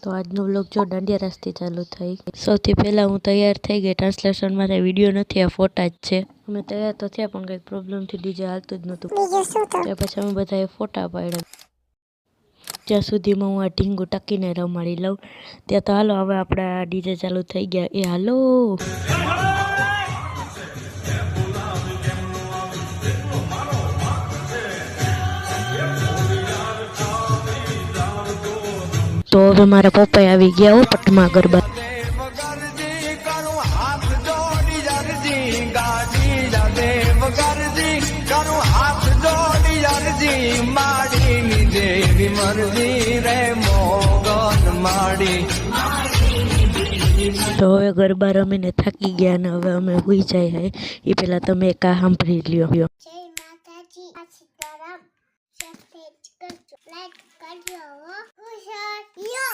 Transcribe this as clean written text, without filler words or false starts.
તો આજનો વ્લોગ જો દાંડિયા રાસથી ચાલુ થઈ। સૌથી પહેલાં હું તૈયાર થઈ ગઈ। ટ્રાન્સલેશન મારે વિડીયો નથી, આ ફોટા જ છે। અમે તૈયાર તો થયા પણ કંઈક પ્રોબ્લેમથી ડીજે હાલતું જ નહોતું। ત્યાર પછી અમે બધાએ ફોટા પાડ્યા। ત્યાં સુધીમાં હું આ ઢીંગુ ટકીને રમાડી લઉં। ત્યાં તો હાલો હવે આપણા ડીજે ચાલુ થઈ ગયા। એ હાલો તો હવે મારા પપ્પાએ આવી ગયા હો પટમાં ગરબા। તો હવે ગરબા રમીને થાકી ગયા ને હવે અમે હુઈ જાય એ પેલા તમે એક આ સાંભળી લ્યો। જય માતાજી, સીતારામ, સબસ્ક્રાઇબ કરજો, લાઈક કરજો,